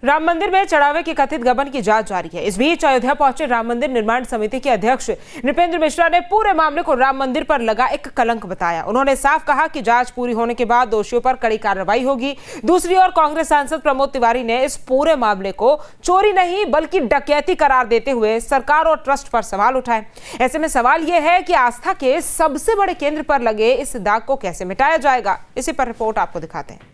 राम मंदिर में चढ़ावे की कथित गबन की जांच जारी है। इस बीच अयोध्या पहुंचे राम मंदिर निर्माण समिति के अध्यक्ष नृपेंद्र मिश्रा ने पूरे मामले को राम मंदिर पर लगा एक कलंक बताया। उन्होंने साफ कहा कि जांच पूरी होने के बाद दोषियों पर कड़ी कार्रवाई होगी। दूसरी ओर कांग्रेस सांसद प्रमोद तिवारी ने इस पूरे मामले को चोरी नहीं बल्कि डकैती करार देते हुए सरकार और ट्रस्ट पर सवाल उठाए। ऐसे में सवाल यह है कि आस्था के सबसे बड़े केंद्र पर लगे इस दाग को कैसे मिटाया जाएगा। इसी पर रिपोर्ट आपको दिखाते हैं।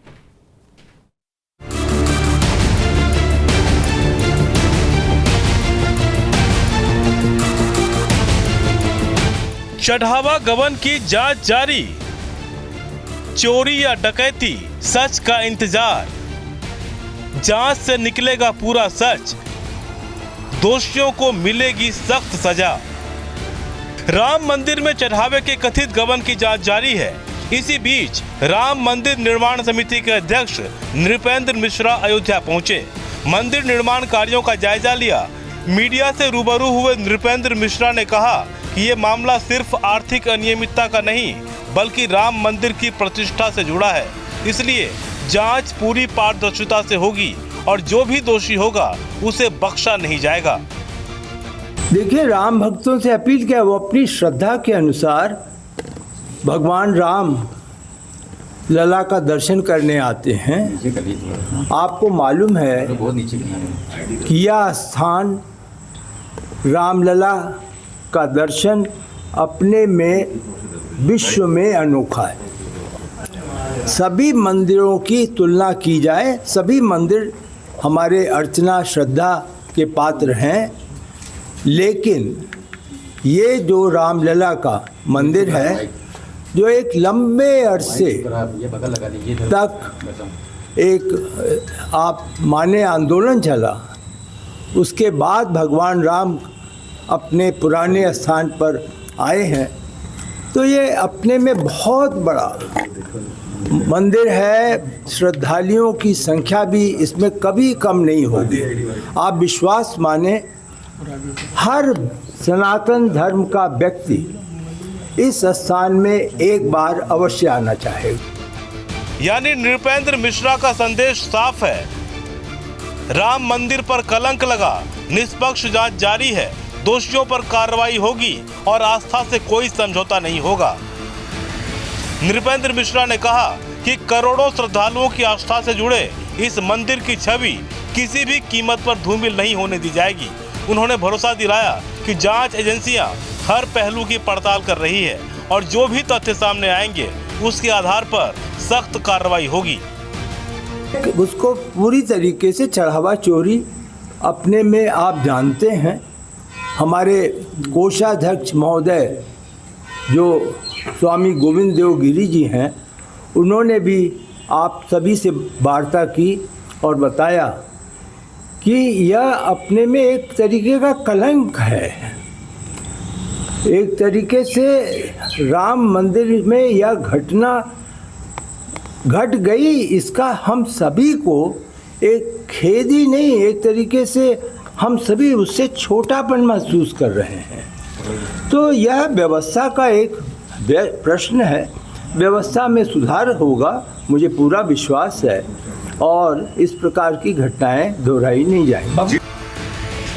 चढ़ावा गबन की जांच जारी, चोरी या डकैती, सच का इंतजार। जांच से निकलेगा पूरा सच, दोषियों को मिलेगी सख्त सजा। राम मंदिर में चढ़ावे के कथित गबन की जांच जारी है। इसी बीच राम मंदिर निर्माण समिति के अध्यक्ष नृपेंद्र मिश्रा अयोध्या पहुंचे, मंदिर निर्माण कार्यों का जायजा लिया। मीडिया से रूबरू हुए नृपेंद्र मिश्रा ने कहा कि ये मामला सिर्फ आर्थिक अनियमितता का नहीं बल्कि राम मंदिर की प्रतिष्ठा से जुड़ा है, इसलिए जांच पूरी पारदर्शिता से होगी और जो भी दोषी होगा उसे बख्शा नहीं जाएगा। देखिए, राम भक्तों से अपील किया, वो अपनी श्रद्धा के अनुसार भगवान राम लला का दर्शन करने आते हैं। आपको मालूम है कि यह स्थान रामलला का दर्शन अपने में विश्व में अनोखा है। सभी मंदिरों की तुलना की जाए, सभी मंदिर हमारे अर्चना श्रद्धा के पात्र हैं, लेकिन ये जो रामलला का मंदिर है, जो एक लंबे अरसे तक एक आप माने आंदोलन चला, उसके बाद भगवान राम अपने पुराने स्थान पर आए हैं, तो ये अपने में बहुत बड़ा मंदिर है। श्रद्धालुओं की संख्या भी इसमें कभी कम नहीं होगी। आप विश्वास माने, हर सनातन धर्म का व्यक्ति इस स्थान में एक बार अवश्य आना चाहेगा। यानी नृपेंद्र मिश्रा का संदेश साफ है, राम मंदिर पर कलंक लगा, निष्पक्ष जांच जारी है, दोषियों पर कार्रवाई होगी और आस्था से कोई समझौता नहीं होगा। नृपेंद्र मिश्रा ने कहा कि करोड़ों श्रद्धालुओं की आस्था से जुड़े इस मंदिर की छवि किसी भी कीमत पर धूमिल नहीं होने दी जाएगी। उन्होंने भरोसा दिलाया कि जांच एजेंसियां हर पहलू की पड़ताल कर रही है और जो भी तथ्य सामने आएंगे उसके आधार पर सख्त कार्रवाई होगी। उसको पूरी तरीके से चढ़ावा चोरी अपने में आप जानते हैं। हमारे कोषाध्यक्ष महोदय जो स्वामी गोविंद देव गिरी जी हैं, उन्होंने भी आप सभी से वार्ता की और बताया कि यह अपने में एक तरीके का कलंक है। एक तरीके से राम मंदिर में यह घटना घट गई, इसका हम सभी को एक खेद ही नहीं, एक तरीके से हम सभी उससे छोटापन महसूस कर रहे हैं। तो यह व्यवस्था का एक प्रश्न है, व्यवस्था में सुधार होगा, मुझे पूरा विश्वास है, और इस प्रकार की घटनाएं दोहराई नहीं जाएंगी।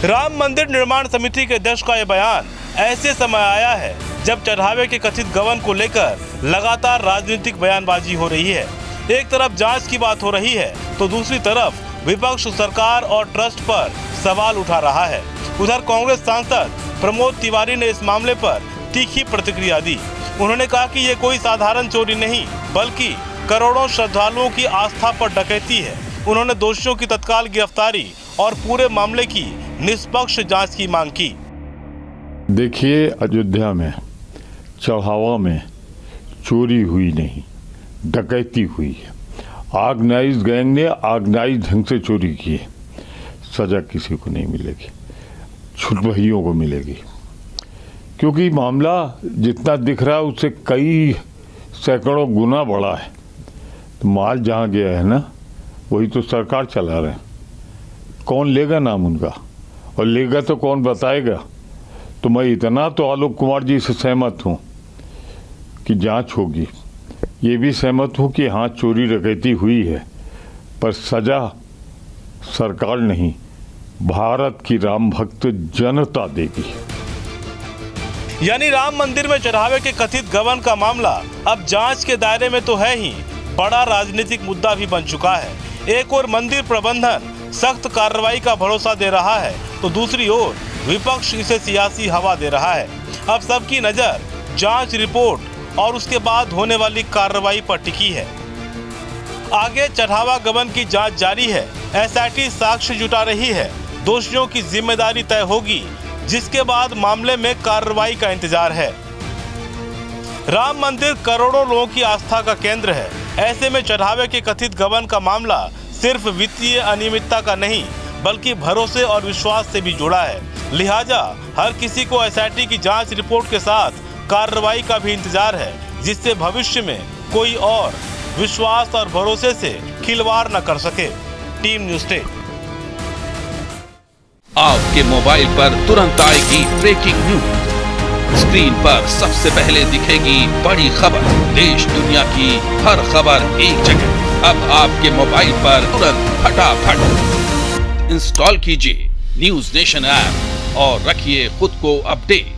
राम मंदिर निर्माण समिति के अध्यक्ष का यह बयान ऐसे समय आया है जब चढ़ावे के कथित गबन को लेकर लगातार राजनीतिक बयानबाजी हो रही है। एक तरफ जांच की बात हो रही है तो दूसरी तरफ विपक्ष सरकार और ट्रस्ट पर सवाल उठा रहा है। उधर कांग्रेस सांसद प्रमोद तिवारी ने इस मामले पर तीखी प्रतिक्रिया दी। उन्होंने कहा कि ये कोई साधारण चोरी नहीं बल्कि करोड़ों श्रद्धालुओं की आस्था पर डकैती है। उन्होंने दोषियों की तत्काल गिरफ्तारी और पूरे मामले की निष्पक्ष जांच की मांग की। देखिए, अयोध्या में चढ़ावा में चोरी हुई नहीं, डकैती हुई है। ऑर्गेनाइज्ड गैंग ने ऑर्गेनाइज्ड ढंग से चोरी की है। सजा किसी को नहीं मिलेगी, छुटभइयों को मिलेगी, क्योंकि मामला जितना दिख रहा है उससे कई सैकड़ों गुना बड़ा है। तो माल जहाँ गया है ना, वही तो सरकार चला रहे हैं। कौन लेगा नाम उनका, और लेगा तो कौन बताएगा। तो मैं इतना तो आलोक कुमार जी से सहमत हूँ कि जांच होगी, ये भी सहमत हूँ कि हाँ चोरी डकैती हुई है, पर सजा सरकार नहीं, भारत की राम भक्त जनता देगी। यानी राम मंदिर में चढ़ावे के कथित गबन का मामला अब जांच के दायरे में तो है ही, बड़ा राजनीतिक मुद्दा भी बन चुका है। एक ओर मंदिर प्रबंधन सख्त कार्रवाई का भरोसा दे रहा है, तो दूसरी ओर विपक्ष इसे सियासी हवा दे रहा है। अब सबकी नजर जांच रिपोर्ट और उसके बाद होने वाली कार्रवाई पर टिकी है। आगे चढ़ावा गबन की जांच जारी है, एसआईटी साक्ष्य जुटा रही है, दोषियों की जिम्मेदारी तय होगी, जिसके बाद मामले में कार्रवाई का इंतजार है। राम मंदिर करोड़ों लोगों की आस्था का केंद्र है। ऐसे में चढ़ावे के कथित गबन का मामला सिर्फ वित्तीय अनियमितता का नहीं, बल्कि भरोसे और विश्वास से भी जुड़ा है। लिहाजा हर किसी को एसआईटी की जांच रिपोर्ट के साथ कार्रवाई का भी इंतजार है, जिससे भविष्य में कोई और विश्वास और भरोसे से खिलवाड़ न कर सके। Team news 10। आपके मोबाइल पर तुरंत आएगी ब्रेकिंग न्यूज। स्क्रीन पर सबसे पहले दिखेगी बड़ी खबर, देश दुनिया की हर खबर एक जगह। अब आपके मोबाइल पर तुरंत फटाफट इंस्टॉल कीजिए न्यूज़ नेशन ऐप और रखिए खुद को अपडेट।